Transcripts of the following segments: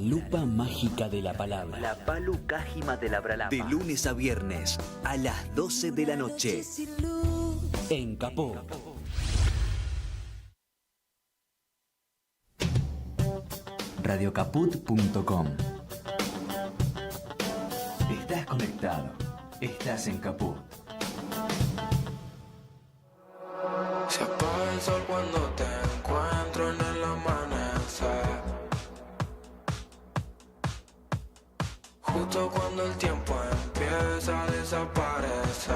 lupa mágica de la palabra. La palu cájima de la bralapa. De lunes a viernes a las 12 de la noche. En Capó. Radiocaput.com. Estás conectado. Estás en Caput. Se apaga el sol cuando te encuentro en el amanecer. Justo cuando el tiempo empieza a desaparecer.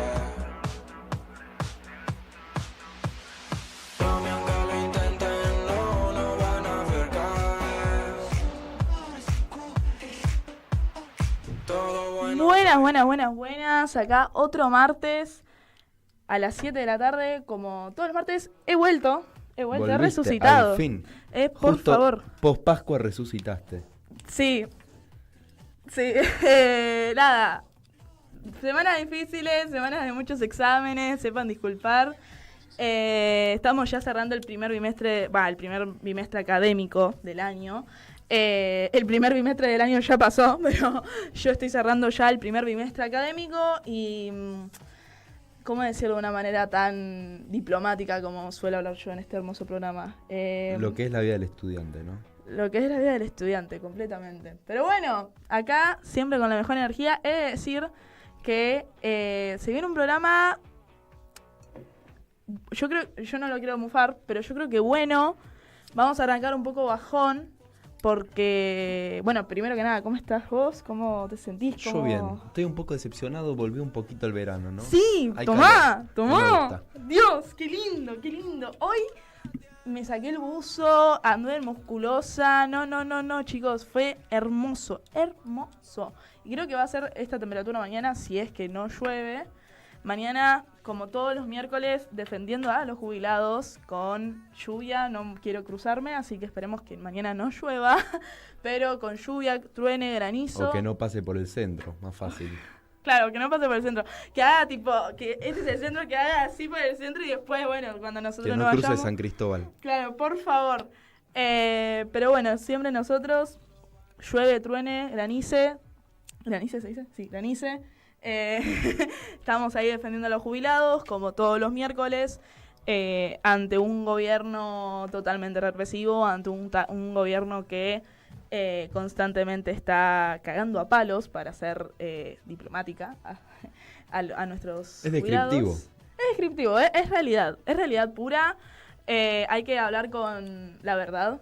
Mami, aunque lo intenten, no van a ver caer. Todo bueno. Buenas. Acá otro martes a las 7 de la tarde, como todos los martes, he vuelto, he resucitado. Al fin. Por Justo favor. Post Pascua resucitaste. Sí. Nada. Semanas difíciles, semanas de muchos exámenes, sepan disculpar. Estamos ya cerrando el primer bimestre académico del año. El primer bimestre del año ya pasó, pero yo estoy cerrando ya el primer bimestre académico y... ¿Cómo decirlo de una manera tan diplomática como suelo hablar yo en este hermoso programa? Lo que es la vida del estudiante, ¿no? Lo que es la vida del estudiante, completamente. Pero bueno, acá, siempre con la mejor energía, he de decir que se viene un programa... Yo no lo quiero mufar, pero yo creo que bueno, vamos a arrancar un poco bajón, porque, bueno, primero que nada, ¿cómo estás vos? ¿Cómo te sentís? Yo bien, estoy un poco decepcionado, volví un poquito al verano, ¿no? Sí, Hay tomá. calor, no me gusta. Dios, qué lindo. Hoy me saqué el buzo, anduve musculosa, no, chicos, fue hermoso. Y creo que va a ser esta temperatura mañana si es que no llueve. Mañana, como todos los miércoles, defendiendo a los jubilados con lluvia. No quiero cruzarme, así que esperemos que mañana no llueva. Pero con lluvia, truene, granizo. O que no pase por el centro, más fácil. Claro, que no pase por el centro. Que haga que este es el centro, que haga así por el centro y después, bueno, cuando nosotros Que no vayamos... cruce San Cristóbal. Claro, por favor. Pero bueno, siempre nosotros, llueve, truene, granice. ¿Granice se dice? Sí, granice. Estamos ahí defendiendo a los jubilados, como todos los miércoles, ante un gobierno totalmente represivo, ante un gobierno que constantemente está cagando a palos, para ser diplomática, a nuestros jubilados. Es descriptivo, es realidad pura. Hay que hablar con la verdad,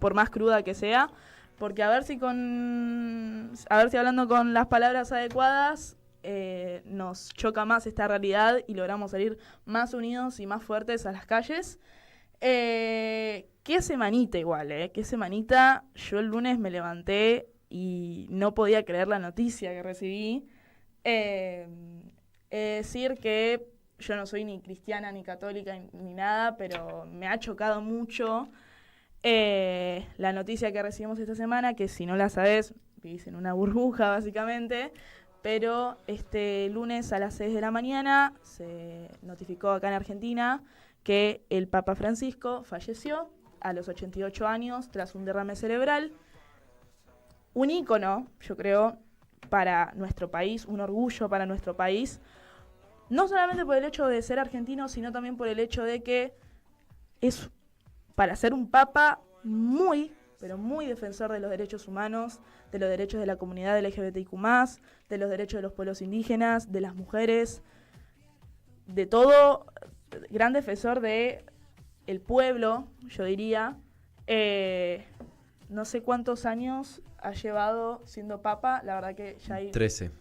por más cruda que sea, porque a ver si hablando con las palabras adecuadas nos choca más esta realidad y logramos salir más unidos y más fuertes a las calles. Qué semanita igual, qué semanita. Yo el lunes me levanté y no podía creer la noticia que recibí. Decir que yo no soy ni cristiana, ni católica, ni nada, pero me ha chocado mucho la noticia que recibimos esta semana, que si no la sabés, vivís en una burbuja básicamente, pero este lunes a las 6 de la mañana se notificó acá en Argentina que el Papa Francisco falleció a los 88 años tras un derrame cerebral. Un ícono, yo creo, para nuestro país, un orgullo para nuestro país, no solamente por el hecho de ser argentino, sino también por el hecho de que es, para ser un papa, muy, pero muy defensor de los derechos humanos, de los derechos de la comunidad LGBTIQ+, de los derechos de los pueblos indígenas, de las mujeres, de todo, gran defensor de el pueblo, yo diría. No sé cuántos años ha llevado siendo papa, la verdad que ya hay... 12.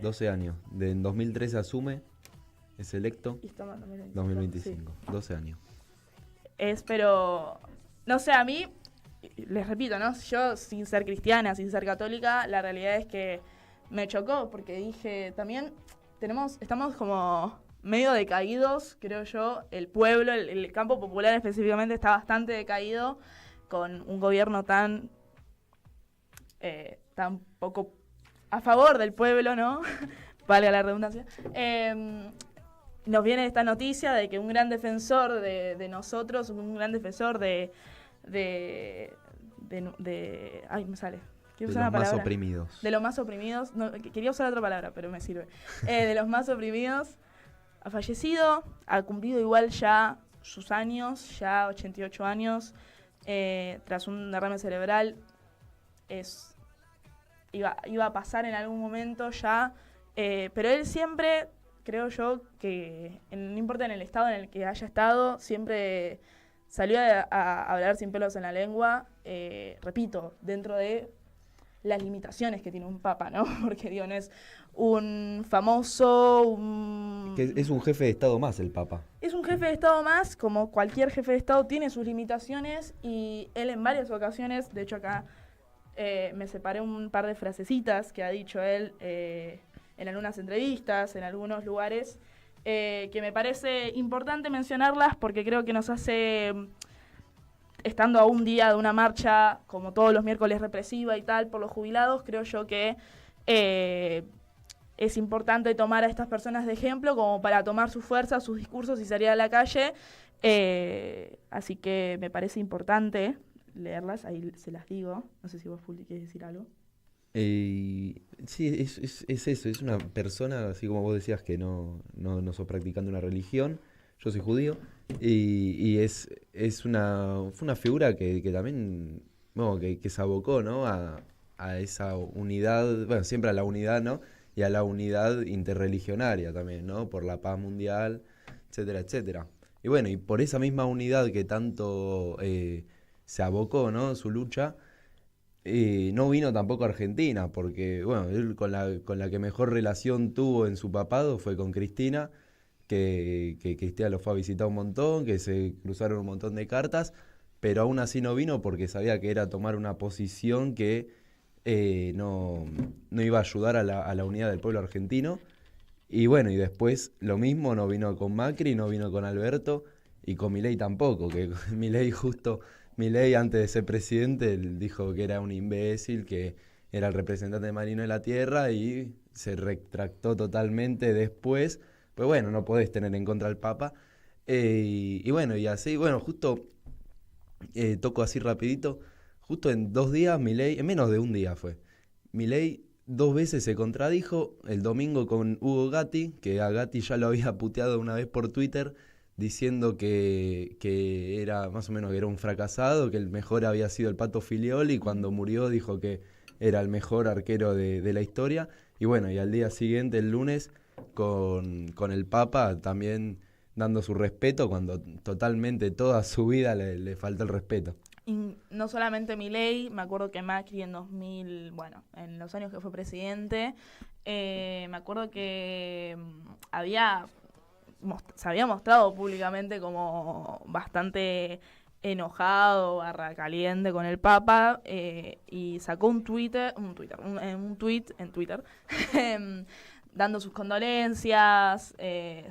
12 años. En 2013 asume, es electo. Y estamos en 2025, sí. 12 años. Pero, no sé, a mí, les repito, ¿no? Yo, sin ser cristiana, sin ser católica, la realidad es que me chocó, porque dije, también estamos como medio decaídos, creo yo. El pueblo, el campo popular específicamente, está bastante decaído, con un gobierno tan poco a favor del pueblo, ¿no? Valga la redundancia. Nos viene esta noticia de que un gran defensor de nosotros, un gran defensor de ay, me sale. Quiero De usar los una más palabra. oprimidos. De los más oprimidos. No, quería usar otra palabra, pero me sirve. De los más oprimidos. Ha fallecido. Ha cumplido igual ya sus años, ya 88 años. Tras un derrame cerebral. Iba a pasar en algún momento ya. Pero él siempre, creo yo, que no importa en el estado en el que haya estado, siempre salió a hablar sin pelos en la lengua. Repito, dentro de las limitaciones que tiene un papa, ¿no? Porque, digo, no es un famoso, Que es un jefe de Estado más el Papa. es un jefe de Estado más, como cualquier jefe de Estado tiene sus limitaciones, y él en varias ocasiones, de hecho acá me separé un par de frasecitas que ha dicho él en algunas entrevistas, en algunos lugares, que me parece importante mencionarlas porque creo que nos hace, estando a un día de una marcha, como todos los miércoles represiva y tal, por los jubilados, creo yo que es importante tomar a estas personas de ejemplo como para tomar su fuerza, sus discursos y salir a la calle. Así que me parece importante leerlas, ahí se las digo. No sé si vos, Fulti, quieres decir algo. Sí, es eso, es una persona, así como vos decías, que no sos practicando una religión. Yo soy judío y fue una figura que también, bueno, que se abocó, ¿no? a esa unidad, bueno, siempre a la unidad, ¿no? Y a la unidad interreligionaria también, ¿no? Por la paz mundial, etcétera, etcétera. Y bueno, y por esa misma unidad que tanto se abocó, ¿no? Su lucha, no vino tampoco a Argentina, porque, bueno, él con la que mejor relación tuvo en su papado fue con Cristina, que Cristina lo fue a visitar un montón, que se cruzaron un montón de cartas, pero aún así no vino porque sabía que era tomar una posición que no iba a ayudar a la unidad del pueblo argentino. Y bueno, y después lo mismo, no vino con Macri, no vino con Alberto, y con Milei tampoco, que Milei antes de ser presidente él dijo que era un imbécil, que era el representante marino de la tierra, y se retractó totalmente después. Pues bueno, no podés tener en contra al Papa. Y bueno, y así, bueno, justo toco así rapidito, justo en 2 días Milei, en menos de un día fue, Milei 2 veces se contradijo, el domingo con Hugo Gatti, que a Gatti ya lo había puteado una vez por Twitter, diciendo que era más o menos que era un fracasado, que el mejor había sido el Pato Filiol, y cuando murió dijo que era el mejor arquero de la historia. Y bueno, y al día siguiente, el lunes, con el Papa también dando su respeto, cuando totalmente toda su vida le faltó el respeto. Y no solamente Milei, me acuerdo que Macri en 2000, bueno, en los años que fue presidente, me acuerdo que se había mostrado públicamente como bastante enojado, caliente con el Papa, y sacó un tweet en Twitter dando sus condolencias,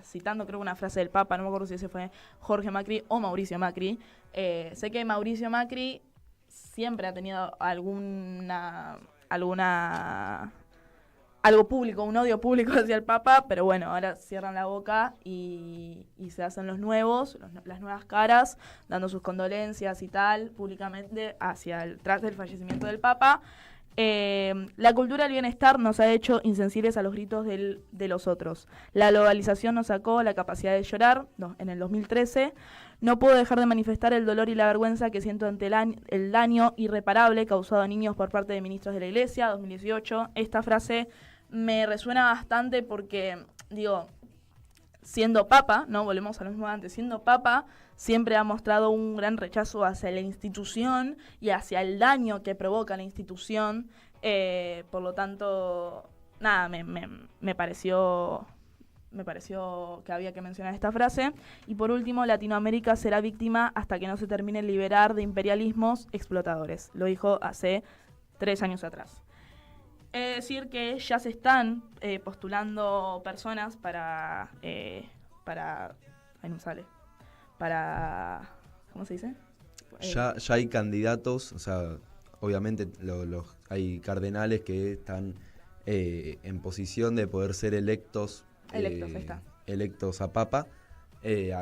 citando creo una frase del Papa, no me acuerdo si ese fue Jorge Macri o Mauricio Macri. Sé que Mauricio Macri siempre ha tenido algo público, un odio público hacia el Papa, pero bueno, ahora cierran la boca y se hacen las nuevas caras, dando sus condolencias y tal, públicamente, tras el fallecimiento del Papa. La cultura del bienestar nos ha hecho insensibles a los gritos de los otros. La globalización nos sacó la capacidad de llorar, en el 2013. No puedo dejar de manifestar el dolor y la vergüenza que siento ante el daño irreparable causado a niños por parte de ministros de la Iglesia, 2018. Esta frase me resuena bastante porque, digo, siendo Papa, ¿no? Volvemos a lo mismo de antes, siendo Papa, siempre ha mostrado un gran rechazo hacia la institución y hacia el daño que provoca la institución. Por lo tanto, nada, me pareció que había que mencionar esta frase. Y por último, Latinoamérica será víctima hasta que no se termine de liberar de imperialismos explotadores. Lo dijo hace 3 años atrás. Es decir que ya se están postulando personas para ahí no sale, para, ¿cómo se dice? Ya hay candidatos, o sea, obviamente hay cardenales que están en posición de poder ser electos Ahí está. Electos a Papa.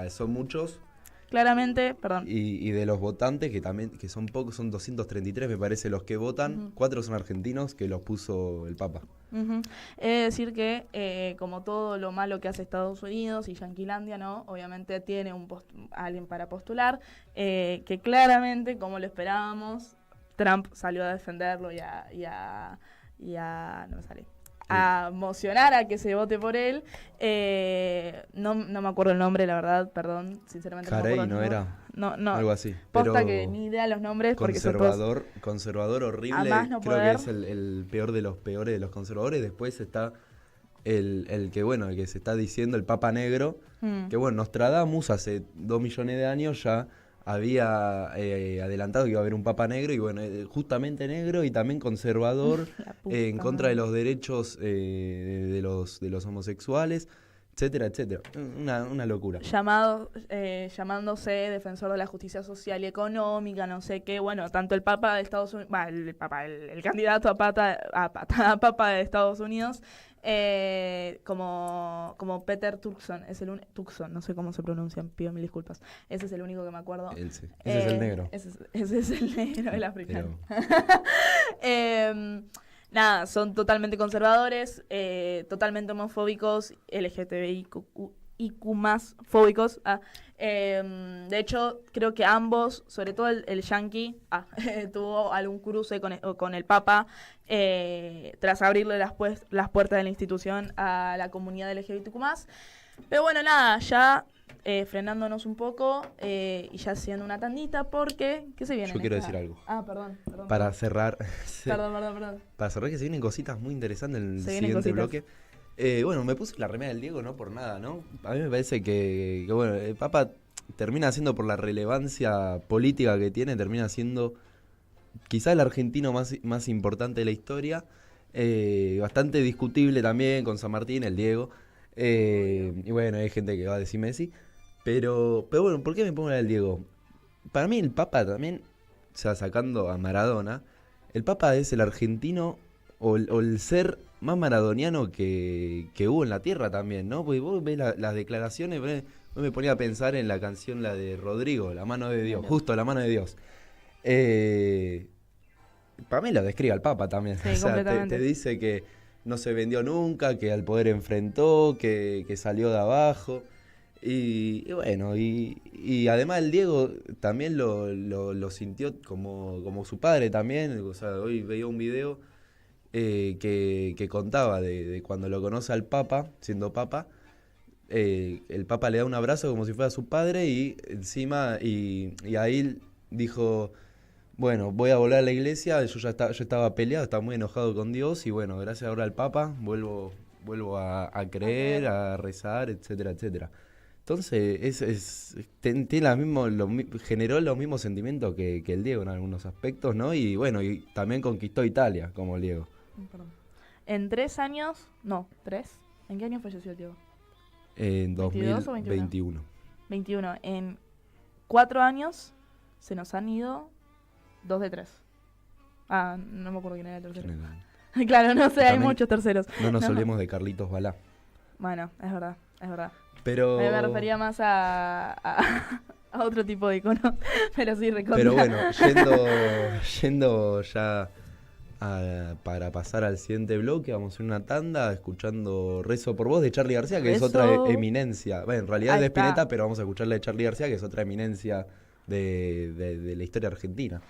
Son muchos. claramente, perdón. Y de los votantes, que también que son pocos, son 233 me parece los que votan, 4 son argentinos que los puso el Papa. Es decir que, como todo lo malo que hace Estados Unidos y Yanquilandia, ¿no? Obviamente tiene alguien para postular, que claramente, como lo esperábamos, Trump salió a defenderlo y a no me sale, a mocionar a que se vote por él. No me acuerdo el nombre, la verdad, perdón, sinceramente Carey, no me acuerdo. ¿no era? No. Algo así. Posta Pero que ni idea los nombres porque son todos... conservador horrible, A más no creo poder. que es el peor de los peores de los conservadores. Después está el que se está diciendo el Papa Negro, que bueno, Nostradamus hace 2 millones de años ya había adelantado que iba a haber un Papa Negro, y bueno, justamente negro y también conservador, La puta en contra de madre. los derechos de los homosexuales, etcétera, etcétera. Una locura. Llamándose defensor de la justicia social y económica, no sé qué. Bueno, tanto el Papa de Estados Unidos, el candidato a Papa de Estados Unidos, como Peter Turkson, Tucson, no sé cómo se pronuncia, pido mil disculpas. Ese es el único que me acuerdo. Ese es el negro. Ese es el negro, el africano. Pero- Nada, son totalmente conservadores, totalmente homofóbicos, LGTBIQ más fóbicos. De hecho, creo que ambos, sobre todo el yankee, tuvo algún cruce con el Papa tras abrirle las puertas de la institución a la comunidad LGBTQ más. Pero bueno, nada, ya frenándonos un poco y ya haciendo una tandita, porque ¿qué se viene? Yo quiero decir algo. Perdón. Para cerrar, Perdón. para cerrar, que se vienen cositas muy interesantes en el Se vienen siguiente cositas. bloque. Bueno, me puse la remera del Diego no por nada, ¿no? A mí me parece que bueno, el Papa termina siendo, por la relevancia política que tiene, termina siendo quizá el argentino más importante de la historia. Bastante discutible también con San Martín, el Diego. Y bueno, hay gente que va a decir Messi. Pero bueno, ¿por qué me pongo la del Diego? Para mí el Papa también, o sea, sacando a Maradona, el Papa es el argentino o el ser más maradoniano que hubo en la tierra también, ¿no? Porque vos ves las declaraciones, vos me ponía a pensar en la canción, la de Rodrigo, La mano de Dios, justo La mano de Dios. Para mí lo describe al Papa también. Sí, O sea, completamente. te dice que no se vendió nunca, que al poder enfrentó, que salió de abajo. Y bueno, y además el Diego también lo sintió como su padre también. O sea, hoy veía un video que contaba de cuando lo conoce al Papa, siendo Papa. El Papa le da un abrazo como si fuera su padre, y encima, y ahí dijo: bueno, voy a volver a la iglesia, yo estaba peleado, estaba muy enojado con Dios, y bueno, gracias ahora al Papa vuelvo a creer, a rezar, etcétera, etcétera. Entonces, generó los mismos sentimientos que el Diego en algunos aspectos, ¿no? Y bueno, y también conquistó Italia, como el Diego. Perdón. En 3 años, no, 3. ¿En qué año falleció el Diego? En 22 o 2021. 21. En 4 años se nos han ido 2 de 3. No me acuerdo quién era el tercero. Claro, no sé, hay También muchos terceros. No nos olvidemos de Carlitos Balá. Bueno, es verdad. Pero, Me refería más a otro tipo de icono, pero sí, recontra. pero bueno, yendo ya para pasar al siguiente bloque, vamos a hacer una tanda escuchando Rezo por Vos de Charly García, que es otra Rezo. eminencia. Bueno, en realidad Ahí de está. Spinetta, pero vamos a escucharla de Charly García, que es otra eminencia de la historia argentina.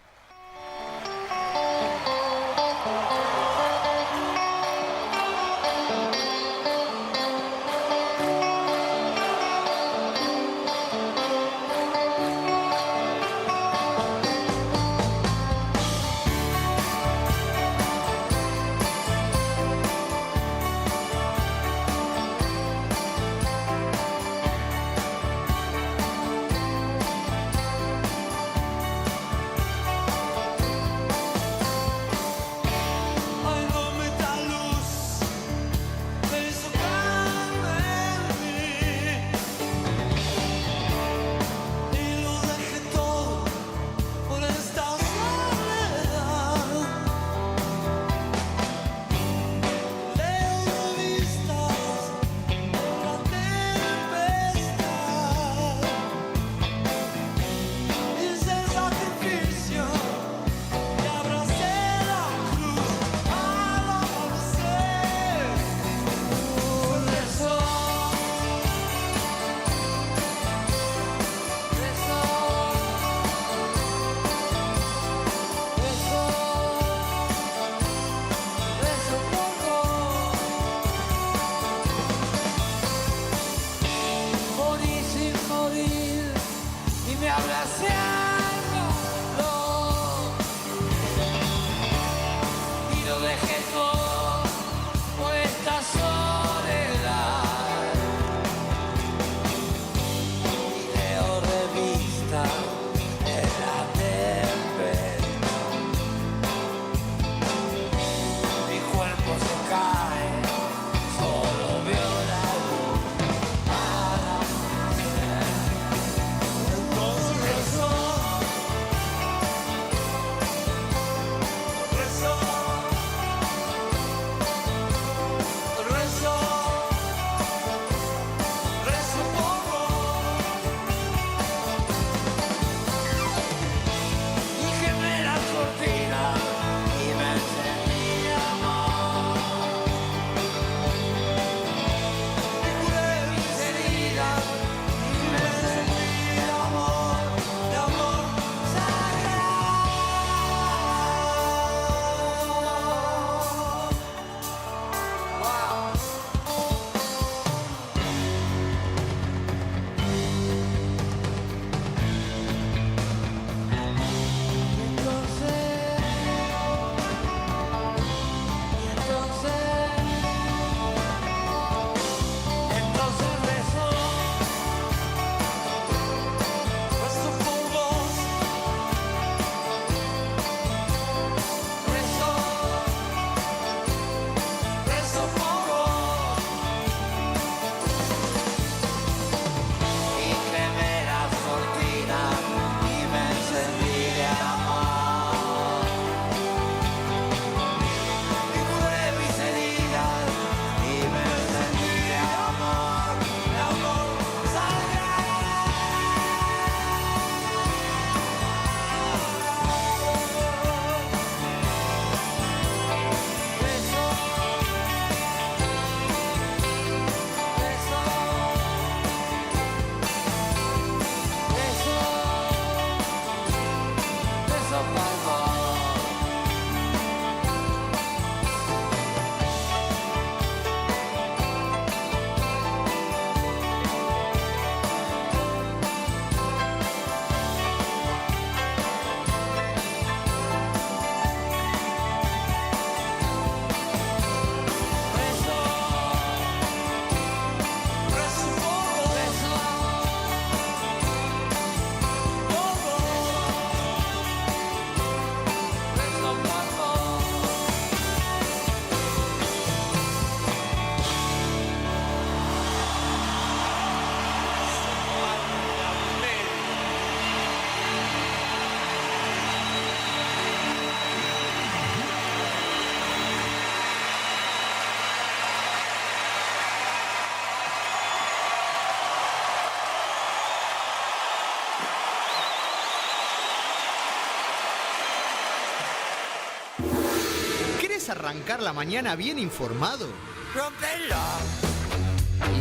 ¿Querés arrancar la mañana bien informado?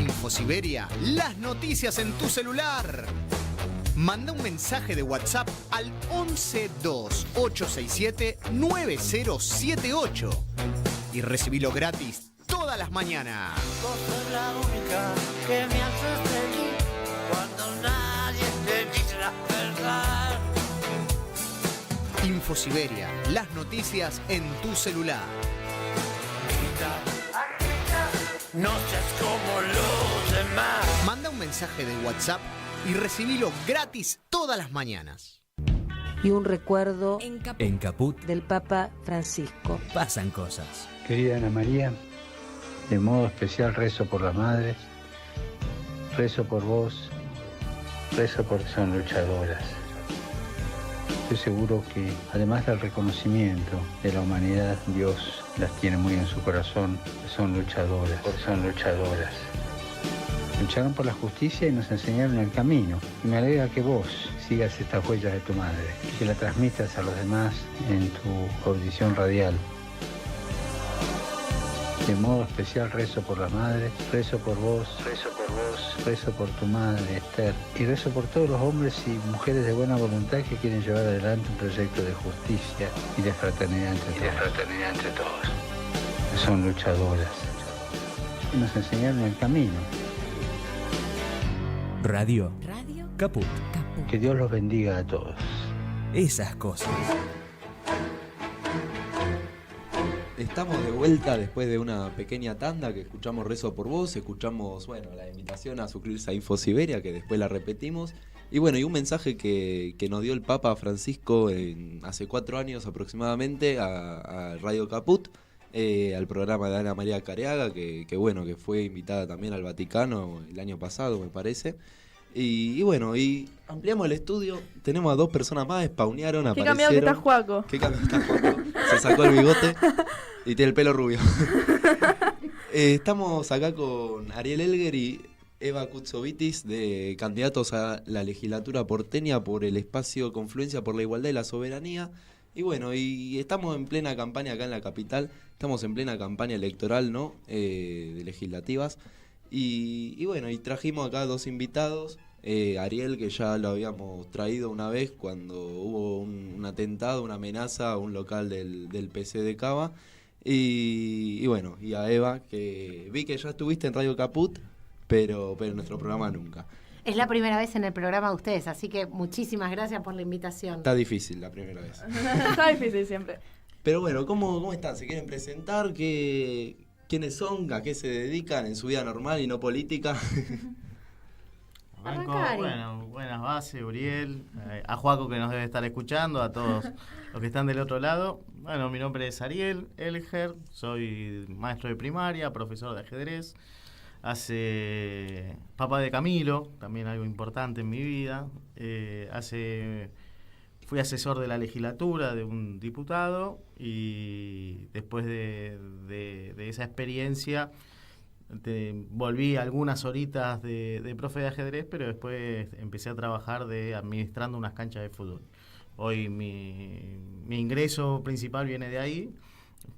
InfoSiberia, las noticias en tu celular. Manda un mensaje de WhatsApp al 1128679078 y recibilo gratis todas las mañanas. Vos sos la única que me haces feliz cuando nadie te dice la verdad. InfoSiberia, las noticias en tu celular. No seas como los demás. Manda un mensaje de WhatsApp y recibilo gratis todas las mañanas. Y un recuerdo En Caput del Papa Francisco. pasan cosas. Querida Ana María, de modo especial rezo por las madres, rezo por vos, rezo porque son luchadoras. Estoy seguro que, además del reconocimiento de la humanidad, Dios las tiene muy en su corazón, son luchadoras, son luchadoras. Lucharon por la justicia y nos enseñaron el camino. Y me alegra que vos sigas estas huellas de tu madre y que la transmitas a los demás en tu audición radial. De modo especial rezo por la madre, rezo por vos, rezo por tu madre, Esther, y rezo por todos los hombres y mujeres de buena voluntad que quieren llevar adelante un proyecto de justicia y de fraternidad entre todos. Son luchadoras. Y nos enseñaron el camino. Radio Caput. Que Dios los bendiga a todos. Esas cosas. Estamos de vuelta después de una pequeña tanda que escuchamos Rezo por Vos, escuchamos, bueno, la invitación a suscribirse a InfoSiberia, que después la repetimos, y bueno, y un mensaje que nos dio el Papa Francisco hace 4 años aproximadamente a Radio Caput, al programa de Ana María Careaga, que bueno, que fue invitada también al Vaticano el año pasado, me parece. Y bueno, y ampliamos el estudio, tenemos a 2 personas más, spawnearon, Qué aparecieron. cambiado que está Juaco. Qué cambiado está Juaco. Se sacó el bigote y tiene el pelo rubio. Estamos acá con Ariel Elger y Eva Kutsovitis, de candidatos a la legislatura porteña por el espacio Confluencia por la Igualdad y la Soberanía. Y bueno, y estamos en plena campaña acá en la capital, estamos en plena campaña electoral, ¿no? De legislativas. Y bueno, y trajimos acá 2 invitados. Ariel, que ya lo habíamos traído una vez cuando hubo un atentado, una amenaza a un local del PC de Cava. Y bueno, y a Eva, que vi que ya estuviste en Radio Caput, pero en nuestro programa nunca. Es la primera vez en el programa de ustedes, así que muchísimas gracias por la invitación. Está difícil la primera vez. Está difícil siempre. Pero bueno, ¿cómo están? ¿Se quieren presentar? ¿Quiénes son? ¿A qué se dedican en su vida normal y no política? Arranca, Ari. Bueno, buenas bases, Uriel, a Juaco que nos debe estar escuchando, a todos los que están del otro lado. Bueno, mi nombre es Ariel Elger, soy maestro de primaria, profesor de ajedrez, papá de Camilo, también algo importante en mi vida. Fui asesor de la legislatura de un diputado y después de esa experiencia volví algunas horitas de profe de ajedrez, pero después empecé a trabajar administrando unas canchas de fútbol. Hoy mi ingreso principal viene de ahí.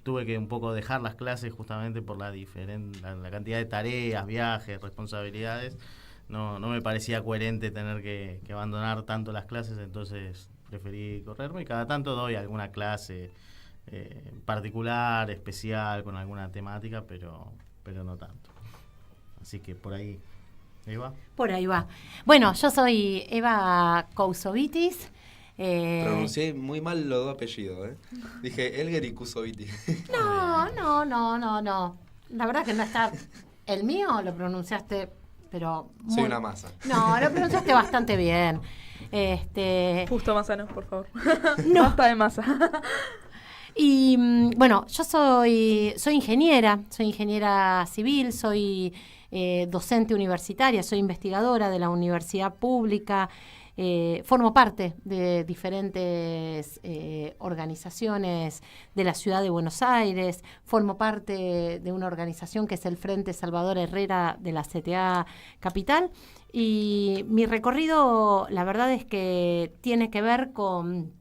Tuve que un poco dejar las clases justamente por la cantidad de tareas, viajes, responsabilidades. No me parecía coherente tener que abandonar tanto las clases, entonces preferí correrme, y cada tanto doy alguna clase particular, especial, con alguna temática, pero no tanto. Así que por ahí, Eva. Por ahí va. Bueno, yo soy Eva Cousovitis. Pronuncié muy mal los dos apellidos, ¿eh? Dije Elger y Cousovitis. No. La verdad que no está... El mío lo pronunciaste, pero... Soy una masa. No, lo pronunciaste bastante bien. Justo Mazanos, por favor. No. Basta de masa. Y bueno, yo soy ingeniera civil, soy docente universitaria, soy investigadora de la universidad pública, formo parte de diferentes organizaciones de la ciudad de Buenos Aires, formo parte de una organización que es el Frente Salvador Herrera de la CTA Capital, y mi recorrido, la verdad es que tiene que ver con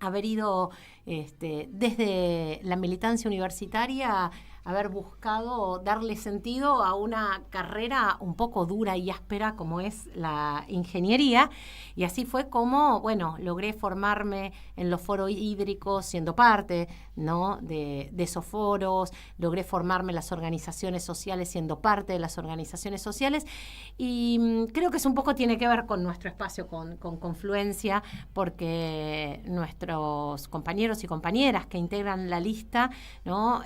haber ido desde la militancia universitaria, haber buscado darle sentido a una carrera un poco dura y áspera como es la ingeniería, y así fue como, bueno, logré formarme en los foros hídricos siendo parte, ¿no?, de esos foros, logré formarme en las organizaciones sociales siendo parte de las organizaciones sociales, y creo que eso un poco tiene que ver con nuestro espacio, con Confluencia, porque nuestros compañeros y compañeras que integran la lista, ¿no?,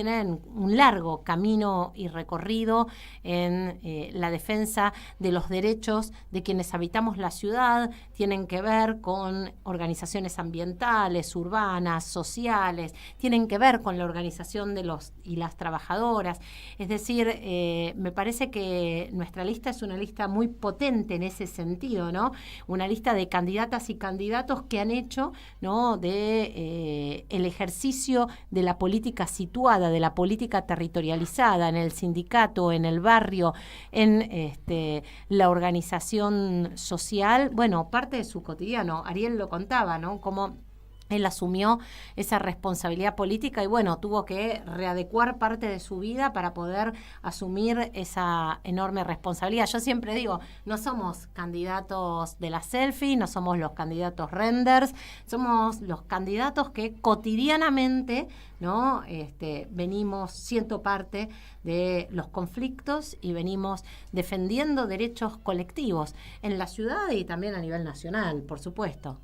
tienen un largo camino y recorrido en la defensa de los derechos de quienes habitamos la ciudad, tienen que ver con organizaciones ambientales, urbanas, sociales, tienen que ver con la organización de los y las trabajadoras. Es decir, me parece que nuestra lista es una lista muy potente en ese sentido, ¿no? Una lista de candidatas y candidatos que han hecho, ¿no?, de el ejercicio de la política situada, de la política territorializada en el sindicato, en el barrio, en la organización social, bueno, parte de su cotidiano. Ariel lo contaba, ¿no?, cómo él asumió esa responsabilidad política y, bueno, tuvo que readecuar parte de su vida para poder asumir esa enorme responsabilidad. Yo siempre digo, no somos candidatos de la selfie, no somos los candidatos renders, somos los candidatos que cotidianamente, ¿no?, venimos siendo parte de los conflictos y venimos defendiendo derechos colectivos en la ciudad y también a nivel nacional, por supuesto.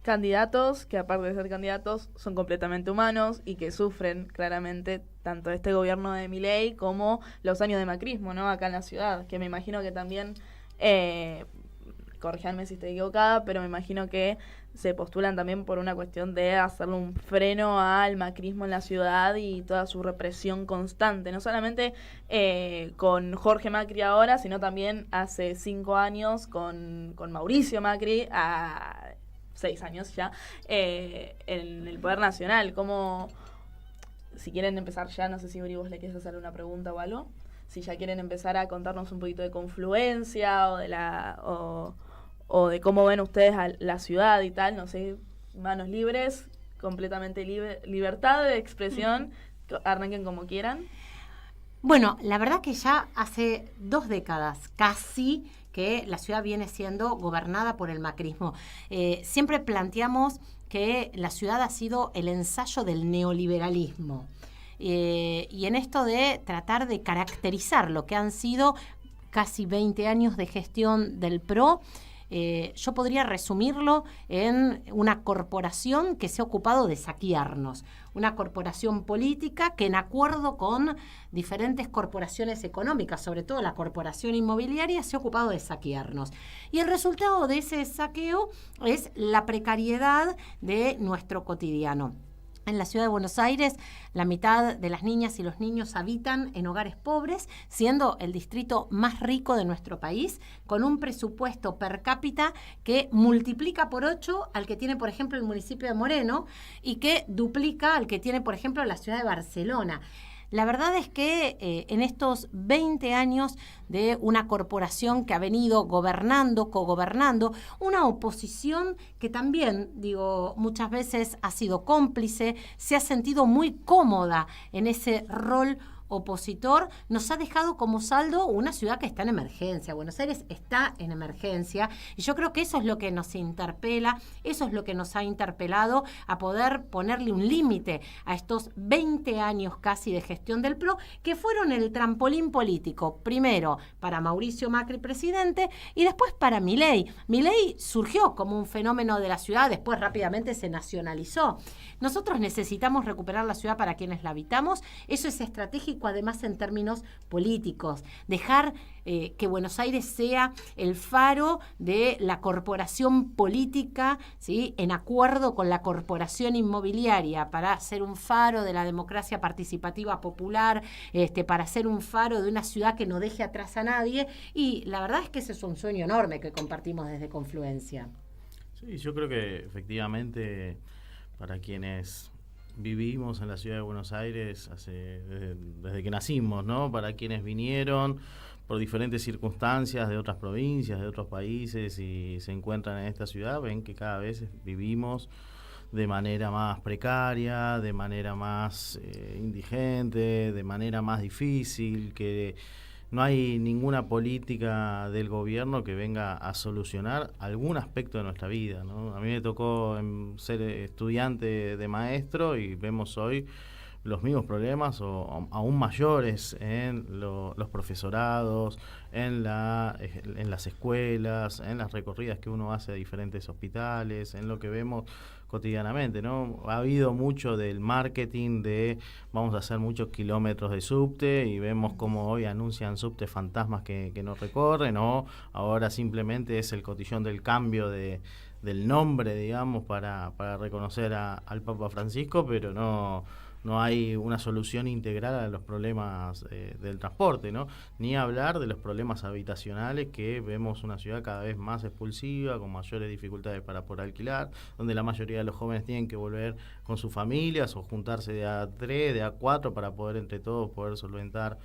Candidatos que, aparte de ser candidatos, son completamente humanos y que sufren claramente tanto este gobierno de Milei como los años de macrismo, ¿no?, acá en la ciudad, que me imagino que también, corríjanme si estoy equivocada, pero me imagino que se postulan también por una cuestión de hacerle un freno al macrismo en la ciudad y toda su represión constante, no solamente con Jorge Macri ahora, sino también hace 5 años con Mauricio Macri, a 6 años ya, en el Poder Nacional. Como, si quieren empezar ya, no sé si vos le quieres hacer una pregunta o algo, si ya quieren empezar a contarnos un poquito de Confluencia o de cómo ven ustedes a la ciudad y tal, no sé, manos libres, completamente libertad de expresión, arranquen como quieran. Bueno, la verdad que ya hace 2 décadas casi que la ciudad viene siendo gobernada por el macrismo. Siempre planteamos que la ciudad ha sido el ensayo del neoliberalismo. Y en esto de tratar de caracterizar lo que han sido casi 20 años de gestión del PRO, yo podría resumirlo en una corporación que se ha ocupado de saquearnos, una corporación política que, en acuerdo con diferentes corporaciones económicas, sobre todo la corporación inmobiliaria, se ha ocupado de saquearnos. Y el resultado de ese saqueo es la precariedad de nuestro cotidiano. En la ciudad de Buenos Aires, la mitad de las niñas y los niños habitan en hogares pobres, siendo el distrito más rico de nuestro país, con un presupuesto per cápita que multiplica por 8 al que tiene, por ejemplo, el municipio de Moreno y que duplica al que tiene, por ejemplo, la ciudad de Barcelona. La verdad es que en estos 20 años de una corporación que ha venido gobernando, cogobernando, una oposición que también, digo, muchas veces ha sido cómplice, se ha sentido muy cómoda en ese rol opositor, nos ha dejado como saldo una ciudad que está en emergencia. Buenos Aires está en emergencia y yo creo que eso es lo que nos interpela, eso es lo que nos ha interpelado a poder ponerle un límite a estos 20 años casi de gestión del PRO, que fueron el trampolín político, primero para Mauricio Macri presidente y después para Milei. Milei surgió como un fenómeno de la ciudad, después rápidamente se nacionalizó. Nosotros necesitamos recuperar la ciudad para quienes la habitamos, eso es estratégico además en términos políticos, dejar que Buenos Aires sea el faro de la corporación política, ¿sí?, en acuerdo con la corporación inmobiliaria, para ser un faro de la democracia participativa popular, para ser un faro de una ciudad que no deje atrás a nadie, y la verdad es que ese es un sueño enorme que compartimos desde Confluencia. Sí, yo creo que efectivamente para quienes vivimos en la ciudad de Buenos Aires desde que nacimos, ¿no? Para quienes vinieron por diferentes circunstancias de otras provincias, de otros países y se encuentran en esta ciudad, ven que cada vez vivimos de manera más precaria, de manera más indigente, de manera más difícil, que no hay ninguna política del gobierno que venga a solucionar algún aspecto de nuestra vida, ¿no? A mí me tocó ser estudiante de maestro y vemos hoy los mismos problemas o aún mayores en los profesorados, en las escuelas, en las recorridas que uno hace a diferentes hospitales, en lo que vemos cotidianamente, ¿no? Ha habido mucho del marketing de vamos a hacer muchos kilómetros de subte y vemos cómo hoy anuncian subtes fantasmas que no recorren, o ahora simplemente es el cotillón del cambio del nombre, digamos, para reconocer al Papa Francisco, pero no hay una solución integral a los problemas del transporte, ¿no? Ni hablar de los problemas habitacionales, que vemos una ciudad cada vez más expulsiva, con mayores dificultades para poder alquilar, donde la mayoría de los jóvenes tienen que volver con sus familias o juntarse de a 3, de a 4 para poder entre todos poder solventar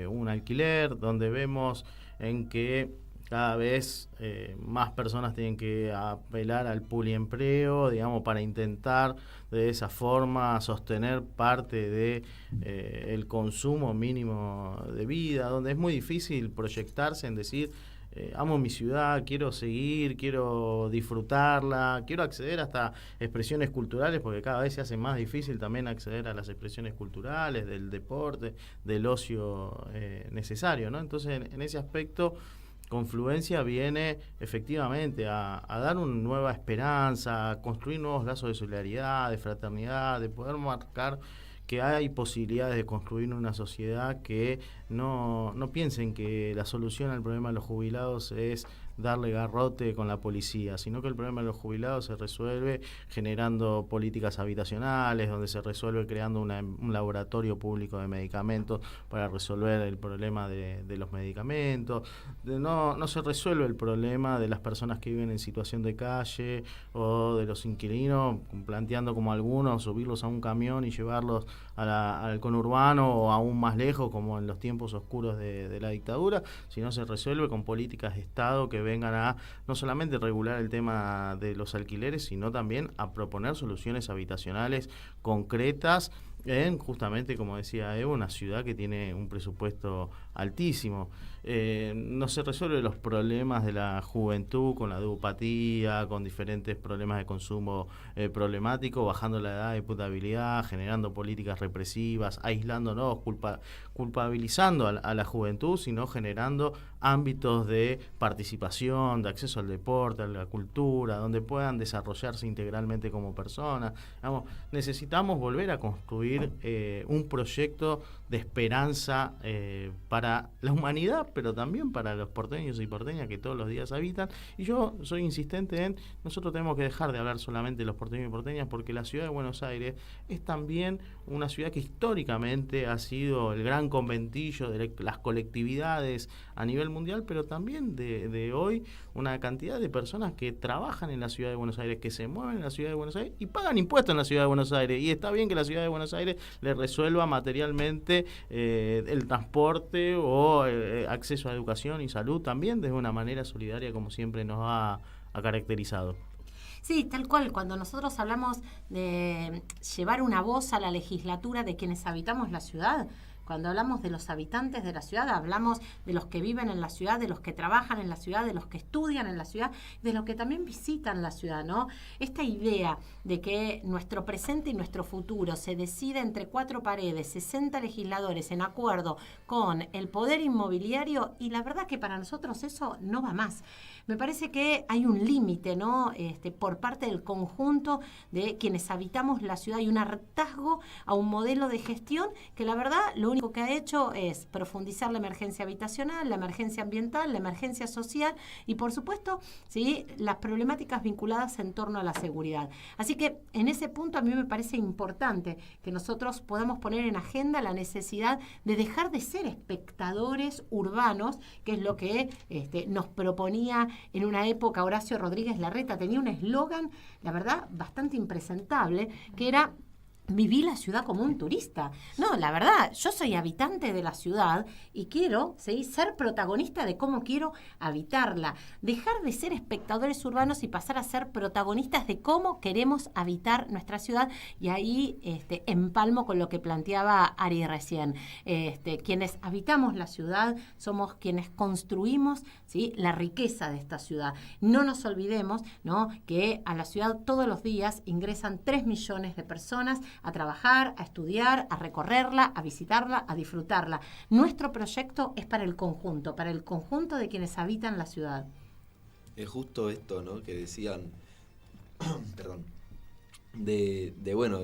un alquiler, donde vemos en que cada vez más personas tienen que apelar al poliempleo, digamos, para intentar de esa forma sostener parte de el consumo mínimo de vida, donde es muy difícil proyectarse en decir amo mi ciudad, quiero seguir, quiero disfrutarla, quiero acceder hasta expresiones culturales, porque cada vez se hace más difícil también acceder a las expresiones culturales, del deporte, del ocio necesario, ¿no? Entonces, en ese aspecto, Confluencia viene efectivamente a dar una nueva esperanza, a construir nuevos lazos de solidaridad, de fraternidad, de poder marcar que hay posibilidades de construir una sociedad que no piensen que la solución al problema de los jubilados es darle garrote con la policía, sino que el problema de los jubilados se resuelve generando políticas habitacionales, donde se resuelve creando un laboratorio público de medicamentos para resolver el problema de los medicamentos. No se resuelve el problema de las personas que viven en situación de calle o de los inquilinos, planteando como algunos subirlos a un camión y llevarlos al conurbano o aún más lejos, como en los tiempos oscuros de la dictadura, sino se resuelve con políticas de Estado que vengan a no solamente regular el tema de los alquileres, sino también a proponer soluciones habitacionales concretas en, justamente, como decía Evo, una ciudad que tiene un presupuesto altísimo. No se resuelven los problemas de la juventud con la ludopatía, con diferentes problemas de consumo problemático, bajando la edad de imputabilidad, generando políticas represivas, aislándonos, culpabilizando a la juventud, sino generando ámbitos de participación, de acceso al deporte, a la cultura, donde puedan desarrollarse integralmente como personas. Digamos, necesitamos volver a construir un proyecto de esperanza para la humanidad, pero también para los porteños y porteñas que todos los días habitan. Y yo soy insistente en, nosotros tenemos que dejar de hablar solamente de los porteños y porteñas, porque la ciudad de Buenos Aires es también una ciudad que históricamente ha sido el gran conventillo de las colectividades a nivel mundial, pero también de hoy una cantidad de personas que trabajan en la ciudad de Buenos Aires, que se mueven en la ciudad de Buenos Aires y pagan impuestos en la ciudad de Buenos Aires, y está bien que la ciudad de Buenos Aires le resuelva materialmente el transporte o acceso a educación y salud también de una manera solidaria, como siempre nos ha caracterizado. Sí, tal cual. Cuando nosotros hablamos de llevar una voz a la legislatura de quienes habitamos la ciudad, Cuando hablamos de los habitantes de la ciudad, hablamos de los que viven en la ciudad, de los que trabajan en la ciudad, de los que estudian en la ciudad, de los que también visitan la ciudad, ¿no? Esta idea de que nuestro presente y nuestro futuro se decide entre 4 paredes, 60 legisladores en acuerdo con el poder inmobiliario, y la verdad que para nosotros eso no va más. Me parece que hay un límite, ¿no? Por parte del conjunto de quienes habitamos la ciudad, hay un hartazgo a un modelo de gestión que la verdad lo único que ha hecho es profundizar la emergencia habitacional, la emergencia ambiental, la emergencia social y por supuesto, ¿sí?, las problemáticas vinculadas en torno a la seguridad. Así que en ese punto a mí me parece importante que nosotros podamos poner en agenda la necesidad de dejar de ser espectadores urbanos, que es lo que nos proponía en una época Horacio Rodríguez Larreta. Tenía un eslogan, la verdad, bastante impresentable, que era: viví la ciudad como un turista. No, la verdad, yo soy habitante de la ciudad y quiero, ¿sí?, ser protagonista de cómo quiero habitarla. Dejar de ser espectadores urbanos y pasar a ser protagonistas de cómo queremos habitar nuestra ciudad. Y ahí empalmo con lo que planteaba Ari recién. Quienes habitamos la ciudad somos quienes construimos, ¿sí?, la riqueza de esta ciudad. No nos olvidemos, ¿no?, que a la ciudad todos los días ingresan 3 millones de personas a trabajar, a estudiar, a recorrerla, a visitarla, a disfrutarla. Nuestro proyecto es para el conjunto de quienes habitan la ciudad. Es justo esto, ¿no?, que decían, perdón, bueno,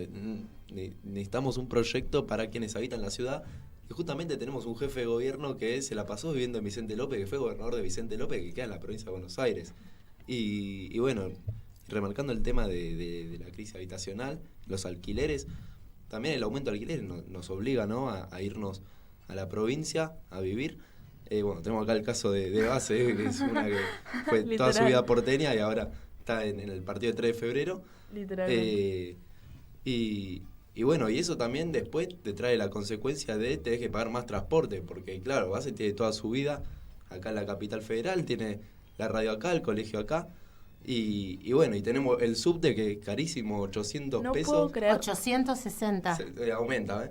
necesitamos un proyecto para quienes habitan la ciudad, y justamente tenemos un jefe de gobierno que se la pasó viviendo en Vicente López, que fue gobernador de Vicente López, que queda en la provincia de Buenos Aires. Y bueno, remarcando el tema de la crisis habitacional, los alquileres, también el aumento de alquileres nos obliga, ¿no?, a irnos a la provincia a vivir. Bueno, tenemos acá el caso de Base, que es una que fue toda su vida porteña y ahora está en el partido de 3 de febrero. Literalmente. Y bueno, y eso también después te trae la consecuencia de tener que pagar más transporte, porque claro, Base tiene toda su vida acá en la capital federal, tiene la radio acá, el colegio acá. Y bueno, y tenemos el subte que es carísimo, 800 pesos. No puedo creer. 860. Aumenta,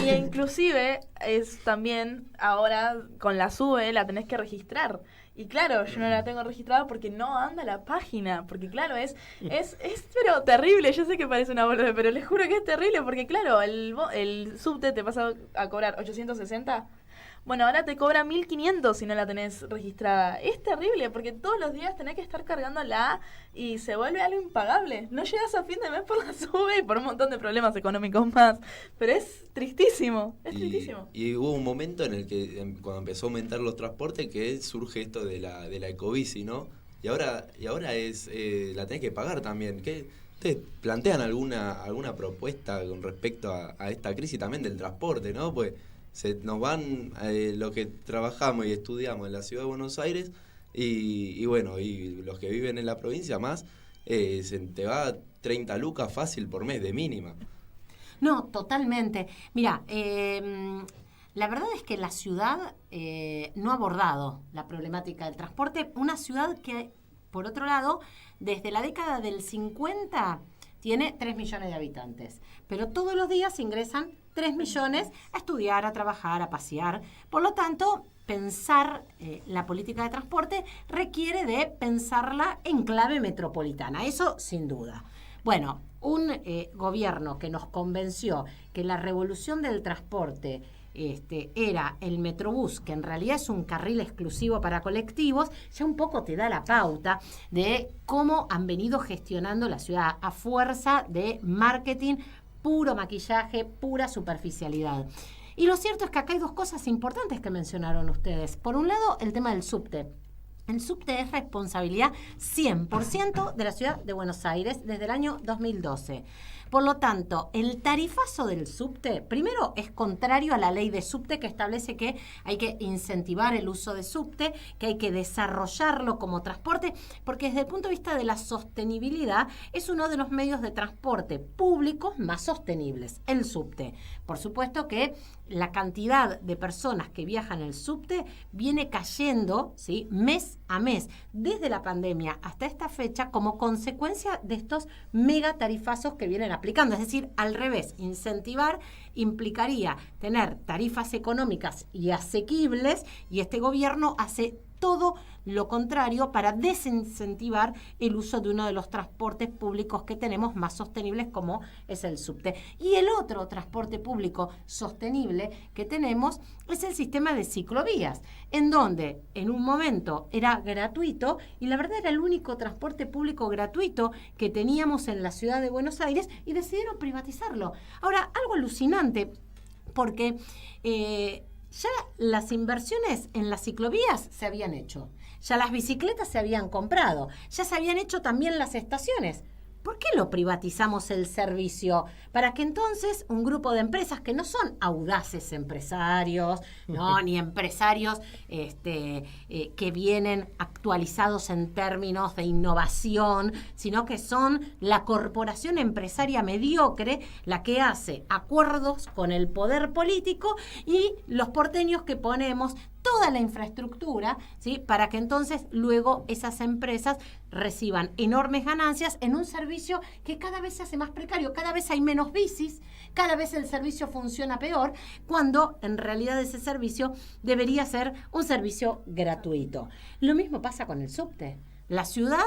Y inclusive es también ahora con la SUBE la tenés que registrar. Y claro, yo no la tengo registrada porque no anda la página. Porque claro, es pero terrible. Yo sé que parece una boludez, pero les juro que es terrible. Porque claro, el subte te pasa a cobrar 860. Bueno, ahora te cobra 1.500 si no la tenés registrada. Es terrible porque todos los días tenés que estar cargándola y se vuelve algo impagable. No llegas a fin de mes por la SUBE y por un montón de problemas económicos más. Pero es tristísimo, tristísimo. Y hubo un momento en el que, cuando empezó a aumentar los transportes, que surge esto de la ecobici, ¿no? Y ahora es la tenés que pagar también. ¿Qué? ¿Ustedes plantean alguna propuesta con respecto a esta crisis también del transporte, ¿no? Pues nos van los que trabajamos y estudiamos en la ciudad de Buenos Aires y bueno, y los que viven en la provincia más, te va 30 lucas fácil por mes de mínima. No, totalmente. Mira, la verdad es que la ciudad no ha abordado la problemática del transporte. Una ciudad que, por otro lado, desde la década del 50 tiene 3 millones de habitantes, pero todos los días ingresan 3 millones a estudiar, a trabajar, a pasear. Por lo tanto, pensar la política de transporte requiere de pensarla en clave metropolitana, eso sin duda. Bueno, un gobierno que nos convenció que la revolución del transporte era el Metrobús, que en realidad es un carril exclusivo para colectivos, ya un poco te da la pauta de cómo han venido gestionando la ciudad a fuerza de marketing, puro maquillaje, pura superficialidad. Y lo cierto es que acá hay 2 cosas importantes que mencionaron ustedes. Por un lado, el tema del subte. El subte es responsabilidad 100% de la ciudad de Buenos Aires desde el año 2012. Por lo tanto, el tarifazo del subte, primero, es contrario a la ley de subte que establece que hay que incentivar el uso de subte, que hay que desarrollarlo como transporte, porque desde el punto de vista de la sostenibilidad es uno de los medios de transporte públicos más sostenibles, el subte. Por supuesto que la cantidad de personas que viajan en el subte viene cayendo, ¿sí?, mes a mes desde la pandemia hasta esta fecha como consecuencia de estos mega tarifazos que vienen aplicando. Es decir, al revés, incentivar implicaría tener tarifas económicas y asequibles, y este gobierno hace todo lo contrario para desincentivar el uso de uno de los transportes públicos que tenemos más sostenibles, como es el subte. Y el otro transporte público sostenible que tenemos es el sistema de ciclovías, en donde en un momento era gratuito, y la verdad era el único transporte público gratuito que teníamos en la ciudad de Buenos Aires, y decidieron privatizarlo. Ahora, algo alucinante, porque ya las inversiones en las ciclovías se habían hecho, ya las bicicletas se habían comprado, ya se habían hecho también las estaciones. ¿Por qué lo privatizamos el servicio? Para que entonces un grupo de empresas que no son audaces empresarios, ¿no? Ni empresarios que vienen actualizados en términos de innovación, sino que son la corporación empresaria mediocre la que hace acuerdos con el poder político y los porteños que ponemos toda la infraestructura, ¿sí? Para que entonces luego esas empresas reciban enormes ganancias en un servicio que cada vez se hace más precario, cada vez hay menos bicis, cada vez el servicio funciona peor, cuando en realidad ese servicio debería ser un servicio gratuito. Lo mismo pasa con el subte. La ciudad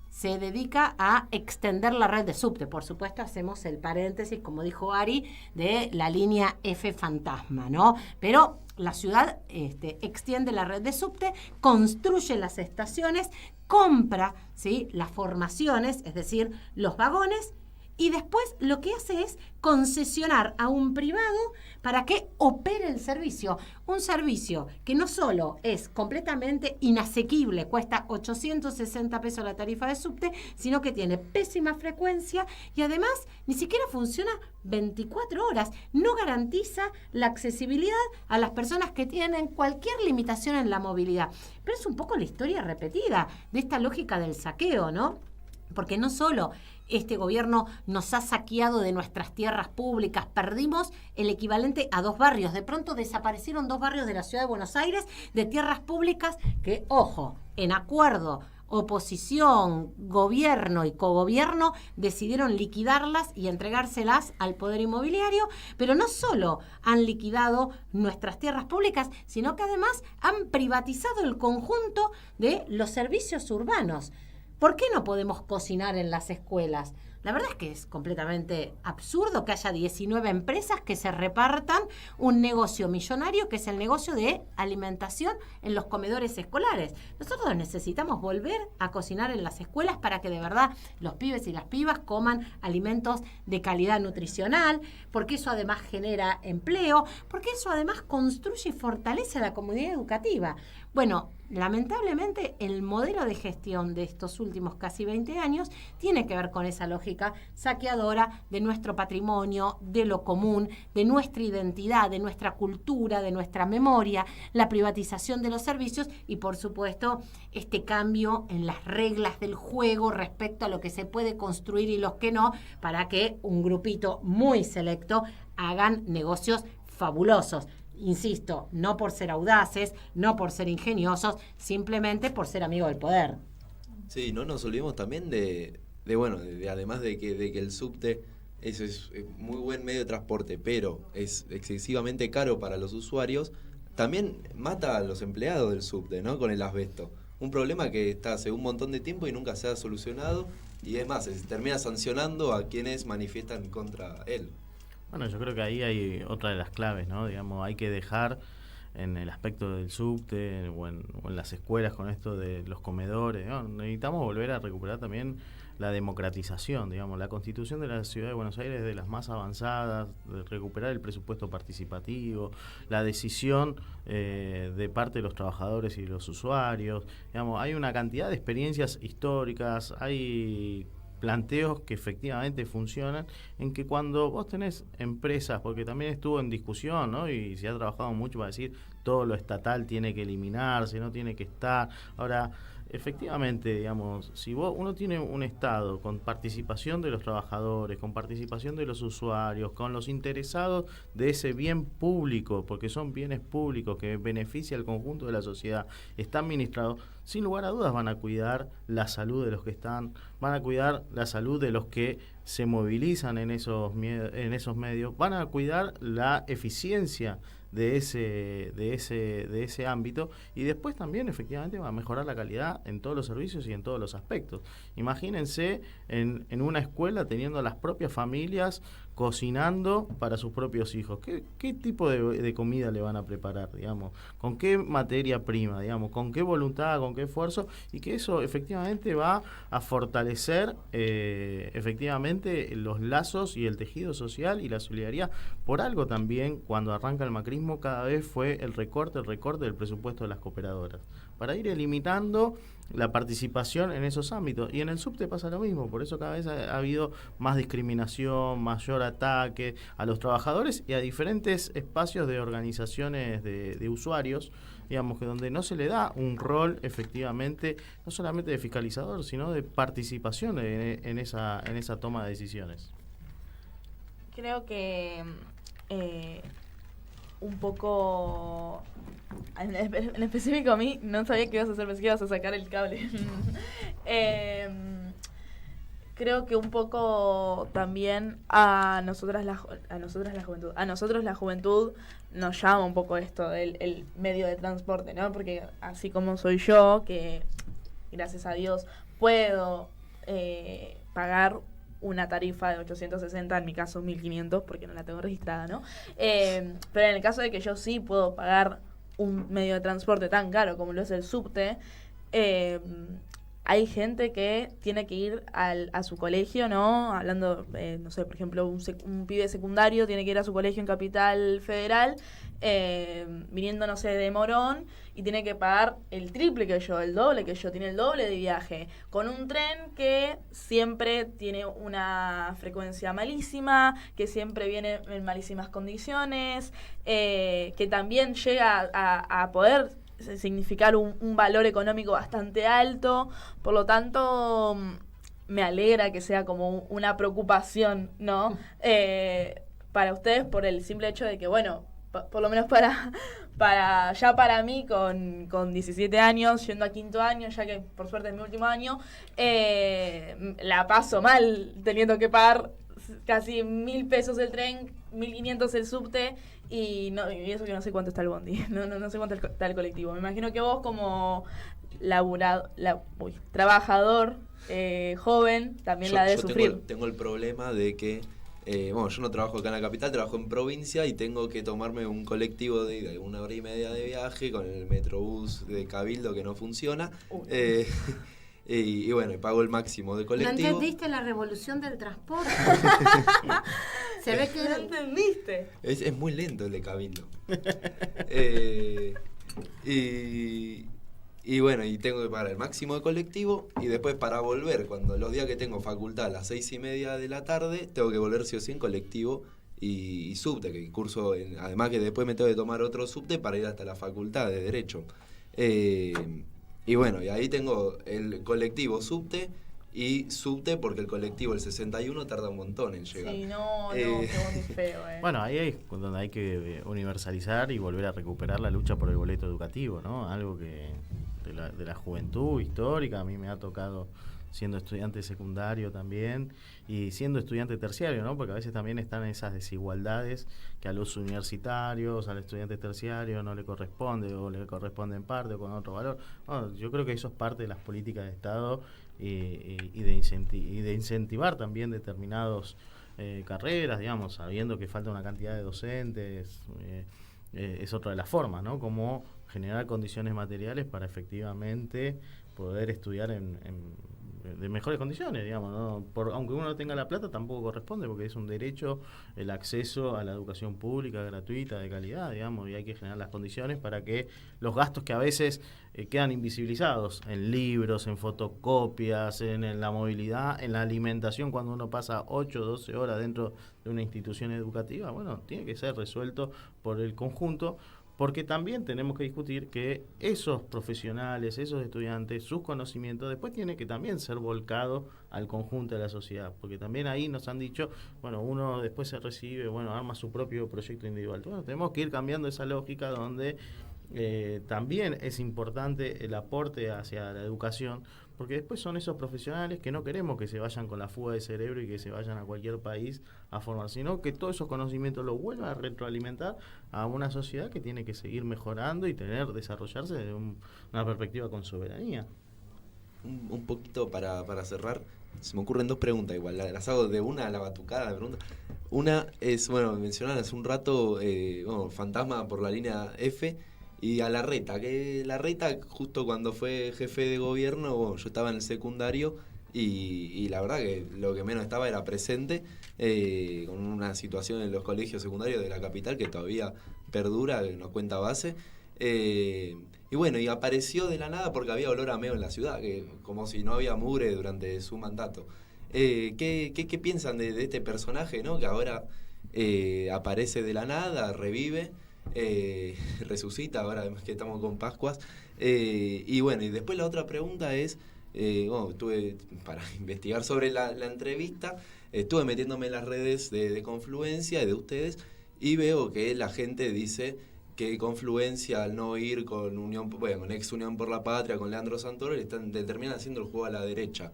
se dedica a extender la red de subte. Por supuesto, hacemos el paréntesis, como dijo Ari, de la línea F fantasma, ¿no? Pero la ciudad extiende la red de subte, construye las estaciones, compra, ¿sí?, las formaciones, es decir, los vagones, y después lo que hace es concesionar a un privado para que opere el servicio. Un servicio que no solo es completamente inasequible, cuesta 860 pesos la tarifa de subte, sino que tiene pésima frecuencia y además ni siquiera funciona 24 horas. No garantiza la accesibilidad a las personas que tienen cualquier limitación en la movilidad. Pero es un poco la historia repetida de esta lógica del saqueo, ¿no? Porque no solo este gobierno nos ha saqueado de nuestras tierras públicas, perdimos el equivalente a 2 barrios. De pronto desaparecieron 2 barrios de la ciudad de Buenos Aires de tierras públicas que, ojo, en acuerdo, oposición, gobierno y cogobierno decidieron liquidarlas y entregárselas al poder inmobiliario, pero no solo han liquidado nuestras tierras públicas, sino que además han privatizado el conjunto de los servicios urbanos. ¿Por qué no podemos cocinar en las escuelas? La verdad es que es completamente absurdo que haya 19 empresas que se repartan un negocio millonario, que es el negocio de alimentación en los comedores escolares. Nosotros necesitamos volver a cocinar en las escuelas para que de verdad los pibes y las pibas coman alimentos de calidad nutricional, porque eso además genera empleo, porque eso además construye y fortalece a la comunidad educativa. Bueno, lamentablemente el modelo de gestión de estos últimos casi 20 años tiene que ver con esa lógica saqueadora de nuestro patrimonio, de lo común, de nuestra identidad, de nuestra cultura, de nuestra memoria, la privatización de los servicios y, por supuesto, este cambio en las reglas del juego respecto a lo que se puede construir y los que no, para que un grupito muy selecto hagan negocios fabulosos. Insisto, no por ser audaces, no por ser ingeniosos, simplemente por ser amigos del poder. Sí, no nos olvidemos también de además de que el subte es muy buen medio de transporte, pero es excesivamente caro para los usuarios, también mata a los empleados del subte, ¿no? Con el asbesto. Un problema que está hace un montón de tiempo y nunca se ha solucionado, y es más, se termina sancionando a quienes manifiestan contra él. Bueno, yo creo que ahí hay otra de las claves, ¿no? Digamos, hay que dejar en el aspecto del subte o en las escuelas con esto de los comedores, ¿no? Necesitamos volver a recuperar también la democratización, digamos, la Constitución de la Ciudad de Buenos Aires es de las más avanzadas, de recuperar el presupuesto participativo, la decisión de parte de los trabajadores y de los usuarios, digamos, hay una cantidad de experiencias históricas, hay planteos que efectivamente funcionan, en que cuando vos tenés empresas, porque también estuvo en discusión, ¿no? Y se ha trabajado mucho para decir todo lo estatal tiene que eliminarse, no tiene que estar. Ahora, efectivamente, digamos, si uno tiene un Estado con participación de los trabajadores, con participación de los usuarios, con los interesados de ese bien público, porque son bienes públicos que beneficia al conjunto de la sociedad, está administrado, sin lugar a dudas van a cuidar la salud de los que están, van a cuidar la salud de los que se movilizan en esos medios, van a cuidar la eficiencia de ese ámbito, y después también efectivamente va a mejorar la calidad en todos los servicios y en todos los aspectos. Imagínense en una escuela teniendo las propias familias cocinando para sus propios hijos. ¿Qué tipo de comida le van a preparar, digamos? ¿Con qué materia prima, digamos? ¿Con qué voluntad, con qué esfuerzo? Y que eso efectivamente va a fortalecer efectivamente los lazos y el tejido social y la solidaridad. Por algo también, cuando arranca el macrismo, cada vez fue el recorte del presupuesto de las cooperadoras, para ir limitando la participación en esos ámbitos. Y en el subte pasa lo mismo, por eso cada vez ha habido más discriminación, mayor ataque a los trabajadores y a diferentes espacios de organizaciones de usuarios, digamos, que donde no se le da un rol efectivamente, no solamente de fiscalizador, sino de participación en esa toma de decisiones. Creo que un poco en específico a mí no sabía qué ibas a hacer, pensé que ibas a sacar el cable. Creo que un poco también a nosotros la juventud nos llama un poco esto del el medio de transporte, ¿no? Porque así como soy yo, que gracias a Dios puedo pagar una tarifa de 860, en mi caso 1500, porque no la tengo registrada, ¿no? Pero en el caso de que yo sí puedo pagar un medio de transporte tan caro como lo es el subte, hay gente que tiene que ir a su colegio, ¿no? Hablando, no sé, por ejemplo, un pibe secundario tiene que ir a su colegio en Capital Federal, viniendo, no sé, de Morón, y tiene que pagar el triple que yo, el doble que yo, tiene el doble de viaje, con un tren que siempre tiene una frecuencia malísima, que siempre viene en malísimas condiciones, que también llega a poder significar un valor económico bastante alto. Por lo tanto, me alegra que sea como una preocupación, ¿no? Para ustedes, por el simple hecho de que, bueno, por lo menos para mí con 17 años, yendo a quinto año, ya que por suerte es mi último año, la paso mal teniendo que pagar casi 1.000 pesos el tren, 1.500 el subte, y eso que no sé cuánto está el bondi, no sé cuánto está el colectivo. Me imagino que vos como trabajador joven también la de sufrir. Tengo el problema de que yo no trabajo acá en la capital, trabajo en provincia y tengo que tomarme un colectivo de 1 hora y media de viaje con el metrobús de Cabildo que no funciona. Y bueno, pago el máximo de colectivo. ¿No entendiste la revolución del transporte? Se ve que no entendiste. Es muy lento el de Cabildo. Y bueno, y tengo que pagar el máximo de colectivo y después para volver, cuando los días que tengo facultad a las 6:30 de la tarde, tengo que volver sí o sí en colectivo y subte, que curso, además que después me tengo que tomar otro subte para ir hasta la facultad de Derecho. Y bueno, y ahí tengo el colectivo subte y subte porque el colectivo, el 61, tarda un montón en llegar. Sí, no, qué bondi feo, Bueno, ahí es donde hay que universalizar y volver a recuperar la lucha por el boleto educativo, ¿no? Algo que de la juventud histórica a mí me ha tocado siendo estudiante secundario también y siendo estudiante terciario, ¿no? Porque a veces también están esas desigualdades que a los universitarios, al estudiante terciario no le corresponde o le corresponde en parte o con otro valor. Bueno, yo creo que eso es parte de las políticas de Estado y de incentivar también determinados carreras, digamos, sabiendo que falta una cantidad de docentes, es otra de las formas, ¿no? Como generar condiciones materiales para efectivamente poder estudiar de mejores condiciones, digamos, ¿no? Aunque uno no tenga la plata, tampoco corresponde, porque es un derecho el acceso a la educación pública, gratuita, de calidad, digamos, y hay que generar las condiciones para que los gastos que a veces quedan invisibilizados en libros, en fotocopias, en la movilidad, en la alimentación, cuando uno pasa 8 o 12 horas dentro de una institución educativa, bueno, tiene que ser resuelto por el conjunto, porque también tenemos que discutir que esos profesionales, esos estudiantes, sus conocimientos después tienen que también ser volcados al conjunto de la sociedad, porque también ahí nos han dicho, bueno, uno después se recibe, bueno, arma su propio proyecto individual. Bueno, tenemos que ir cambiando esa lógica donde también es importante el aporte hacia la educación, porque después son esos profesionales que no queremos que se vayan con la fuga de cerebro y que se vayan a cualquier país a formar, sino que todos esos conocimientos los vuelvan a retroalimentar a una sociedad que tiene que seguir mejorando y desarrollarse desde una perspectiva con soberanía. Un poquito para cerrar, se me ocurren 2 preguntas igual, las hago de una a la batucada la pregunta. Una es, bueno, mencionaron hace un rato, Fantasma por la línea F, y a Larreta, que Larreta justo cuando fue jefe de gobierno, yo estaba en el secundario y la verdad que lo que menos estaba era presente, con una situación en los colegios secundarios de la capital que todavía perdura, que nos cuenta base. Y bueno, y apareció de la nada porque había olor a meo en la ciudad, que como si no había mugre durante su mandato. ¿Qué piensan de este personaje, ¿no? Que ahora aparece de la nada, revive, resucita, ahora además que estamos con Pascuas. Y bueno, y después la otra pregunta es, estuve para investigar sobre la entrevista, estuve metiéndome en las redes de Confluencia y de ustedes, y veo que la gente dice que Confluencia, al no ir con con Ex Unión por la Patria, con Leandro Santoro, le terminan haciendo el juego a la derecha,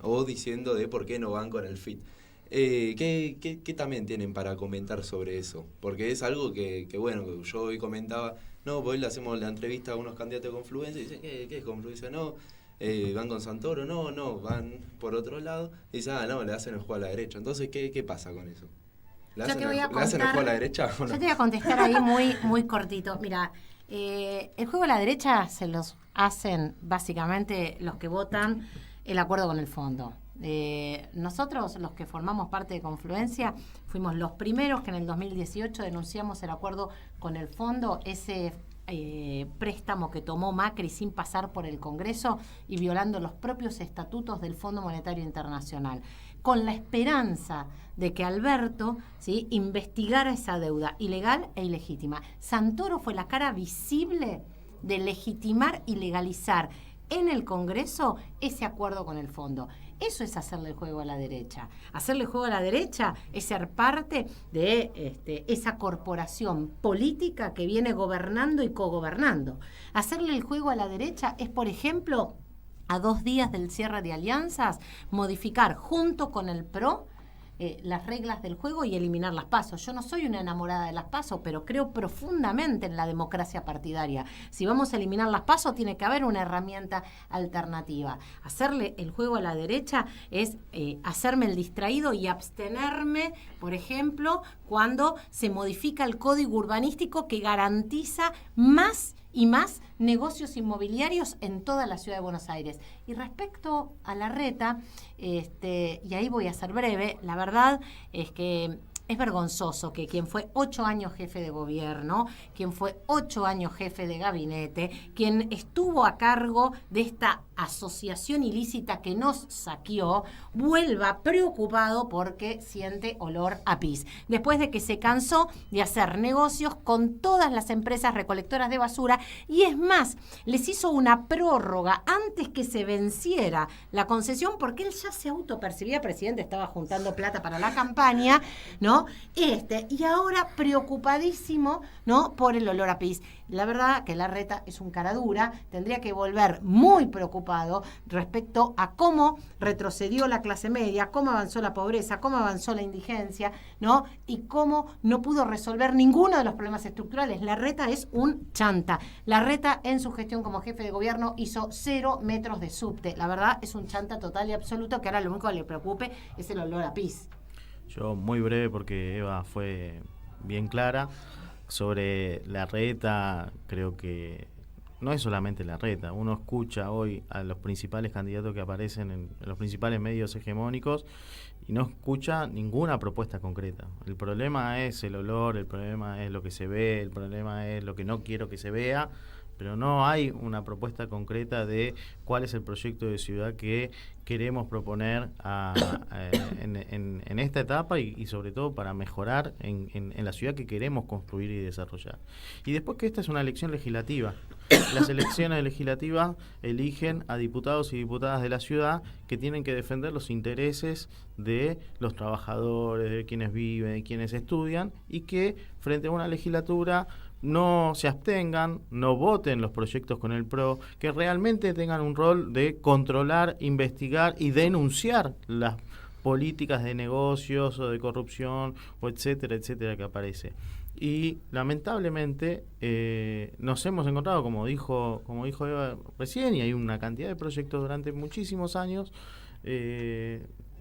o diciendo de por qué no van con el FIT. ¿Qué también tienen para comentar sobre eso? Porque es algo que bueno, que yo hoy comentaba, no, pues hoy le hacemos la entrevista a unos candidatos de Confluencia y dicen, ¿qué es Confluencia? No, van con Santoro, no, van por otro lado, y dicen, no, le hacen el juego a la derecha. Entonces, ¿qué pasa con eso? ¿Le hacen el juego a la derecha o no? Yo te voy a contestar ahí muy cortito. Mira, el juego a la derecha se los hacen básicamente los que votan el acuerdo con el fondo. Nosotros, los que formamos parte de Confluencia, fuimos los primeros que en el 2018 denunciamos el acuerdo con el fondo, ese préstamo que tomó Macri sin pasar por el Congreso y violando los propios estatutos del Fondo Monetario Internacional, con la esperanza de que Alberto, ¿sí?, investigara esa deuda ilegal e ilegítima. Santoro fue la cara visible de legitimar y legalizar en el Congreso ese acuerdo con el fondo. Eso es hacerle el juego a la derecha. Hacerle el juego a la derecha es ser parte de esa corporación política que viene gobernando y cogobernando. Hacerle el juego a la derecha es, por ejemplo, a 2 días del cierre de alianzas, modificar junto con el PRO las reglas del juego y eliminar las PASO. Yo no soy una enamorada de las PASO, pero creo profundamente en la democracia partidaria. Si vamos a eliminar las PASO, tiene que haber una herramienta alternativa. Hacerle el juego a la derecha es hacerme el distraído y abstenerme, por ejemplo, cuando se modifica el código urbanístico que garantiza más y más negocios inmobiliarios en toda la ciudad de Buenos Aires. Y respecto a Larreta, y ahí voy a ser breve, la verdad es que es vergonzoso que quien fue 8 años jefe de gobierno, quien fue 8 años jefe de gabinete, quien estuvo a cargo de esta asociación ilícita que nos saqueó, vuelva preocupado porque siente olor a pis. Después de que se cansó de hacer negocios con todas las empresas recolectoras de basura, y es más, les hizo una prórroga antes que se venciera la concesión, porque él ya se autopercibía presidente, estaba juntando plata para la campaña, ¿no? Y ahora preocupadísimo, ¿no?, por el olor a pis. La verdad que Larreta es un cara dura, tendría que volver muy preocupado respecto a cómo retrocedió la clase media, cómo avanzó la pobreza, cómo avanzó la indigencia, ¿no?, y cómo no pudo resolver ninguno de los problemas estructurales. Larreta es un chanta. Larreta en su gestión como jefe de gobierno hizo 0 metros de subte. La verdad es un chanta total y absoluto, que ahora lo único que le preocupe es el olor a pis. Yo muy breve porque Eva fue bien clara. Sobre Larreta, creo que no es solamente Larreta. Uno escucha hoy a los principales candidatos que aparecen en los principales medios hegemónicos y no escucha ninguna propuesta concreta. El problema es el olor, el problema es lo que se ve, el problema es lo que no quiero que se vea, pero no hay una propuesta concreta de cuál es el proyecto de ciudad que queremos proponer en esta etapa y sobre todo para mejorar en la ciudad que queremos construir y desarrollar. Y después que esta es una elección legislativa. Las elecciones legislativas eligen a diputados y diputadas de la ciudad que tienen que defender los intereses de los trabajadores, de quienes viven, de quienes estudian, y que frente a una legislatura no se abstengan, no voten los proyectos con el PRO, que realmente tengan un rol de controlar, investigar y denunciar las políticas de negocios o de corrupción o etcétera, etcétera que aparece. Y lamentablemente nos hemos encontrado, como dijo Eva recién, y hay una cantidad de proyectos durante muchísimos años,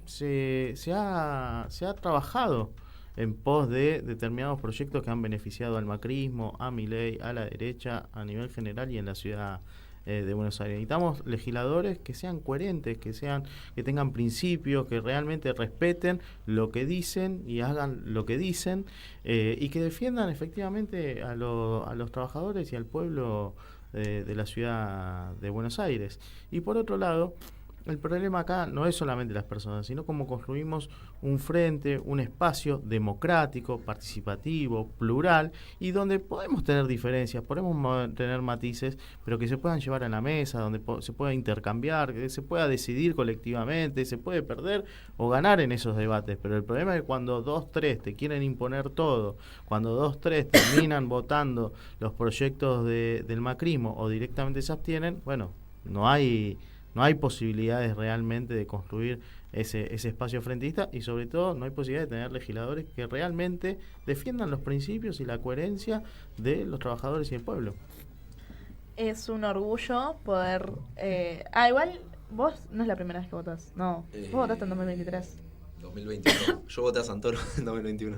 se ha trabajado en pos de determinados proyectos que han beneficiado al macrismo, a Milei, a la derecha, a nivel general y en la ciudad de Buenos Aires. Necesitamos legisladores que sean coherentes, que tengan principios, que realmente respeten lo que dicen y hagan lo que dicen, y que defiendan efectivamente a los trabajadores y al pueblo de la ciudad de Buenos Aires. Y por otro lado, el problema acá no es solamente las personas, sino cómo construimos un frente, un espacio democrático, participativo, plural, y donde podemos tener diferencias, podemos tener matices, pero que se puedan llevar a la mesa, donde se pueda intercambiar, que se pueda decidir colectivamente, se puede perder o ganar en esos debates. Pero el problema es que cuando 2-3 te quieren imponer todo, cuando 2-3 terminan votando los proyectos del macrismo o directamente se abstienen, bueno, no hay posibilidades realmente de construir ese espacio frentista, y sobre todo no hay posibilidad de tener legisladores que realmente defiendan los principios y la coherencia de los trabajadores y el pueblo. Es un orgullo poder... igual vos no es la primera vez que votás, no. Vos votaste en 2023. 2021. Yo voté a Santoro en 2021.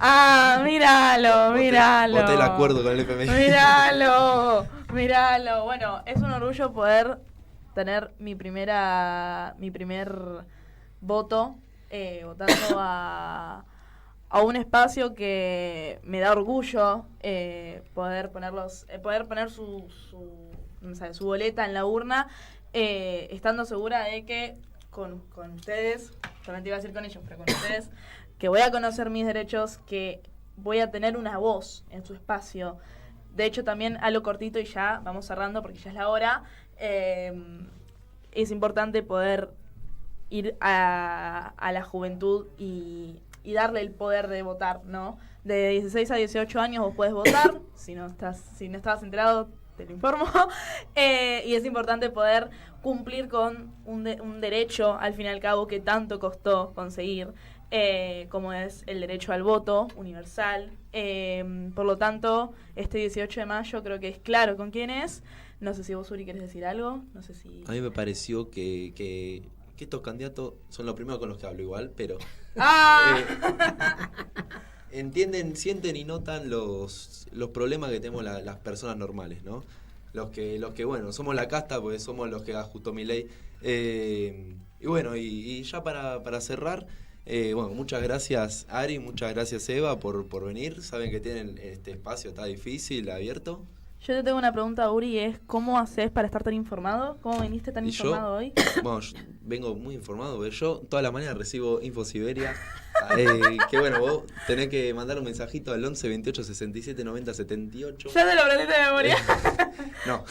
Míralo. Voté el acuerdo con el FMI. Míralo. Bueno, es un orgullo poder tener mi primer voto votando a un espacio que me da orgullo poder poner su boleta en la urna, estando segura de que con ustedes, también te iba a decir con ellos, pero con ustedes, que voy a conocer mis derechos, que voy a tener una voz en su espacio. De hecho, también a lo cortito, y ya vamos cerrando porque ya es la hora, es importante poder ir a la juventud y darle el poder de votar, ¿no? De 16 a 18 años vos podés votar, si no estabas enterado, te lo informo, y es importante poder cumplir con un derecho, al fin y al cabo, que tanto costó conseguir, como es el derecho al voto universal. Por lo tanto, este 18 de mayo creo que es claro con quién es. No sé si vos, Uri, querés decir algo. No sé si... A mí me pareció que estos candidatos son los primeros con los que hablo igual, pero... entienden, sienten y notan los problemas que tenemos las personas normales, ¿no? Los que bueno, somos la casta, porque somos los que ajustó Milei. Y bueno, y ya para cerrar... bueno, muchas gracias Ari, muchas gracias Eva por venir. Saben que tienen este espacio, está difícil, abierto. Yo te tengo una pregunta, Uri, es ¿cómo haces para estar tan informado? ¿Cómo viniste tan informado hoy? Bueno, yo vengo muy informado, porque yo toda la mañana recibo Info Siberia, que bueno, vos tenés que mandar un mensajito al 11 28 67 90 78. Ya te lo aprendiste de memoria. No,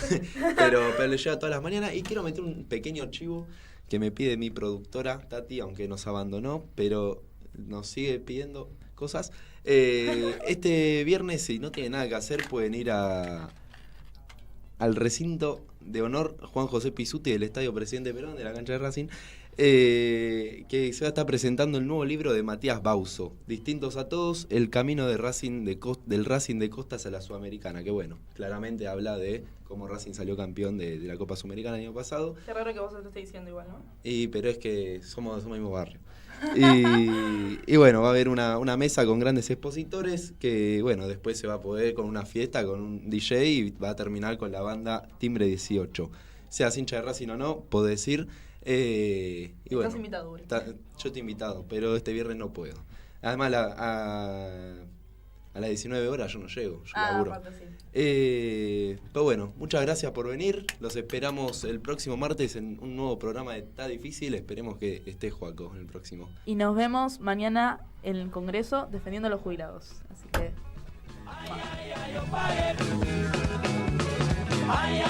pero le llega todas las mañanas, y quiero meter un pequeño archivo que me pide mi productora Tati, aunque nos abandonó, pero nos sigue pidiendo cosas. Este viernes, si no tienen nada que hacer, pueden ir al recinto de honor Juan José Pizzuti del Estadio Presidente Perón, de la cancha de Racing, que se va a estar presentando el nuevo libro de Matías Bauzo, Distintos a Todos, el camino de Racing del Racing de Costas a la Sudamericana, que bueno, claramente habla de cómo Racing salió campeón de la Copa Sudamericana el año pasado. Qué raro que vos lo estés diciendo igual, ¿no? Pero es que somos del mismo barrio. Y bueno, va a haber una mesa con grandes expositores que, bueno, después se va a poder con una fiesta, con un DJ, y va a terminar con la banda Timbre 18. Seas hincha de Racing o no, podés ir. Y bueno, estás invitado, Uri. Yo te he invitado, pero este viernes no puedo. Además, a las 19 horas yo no llego, yo laburo. Aparte sí. Pero bueno, muchas gracias por venir. Los esperamos el próximo martes en un nuevo programa de Está Difícil. Esperemos que esté Joaco en el próximo. Y nos vemos mañana en el Congreso defendiendo a los jubilados. Así que... Ay,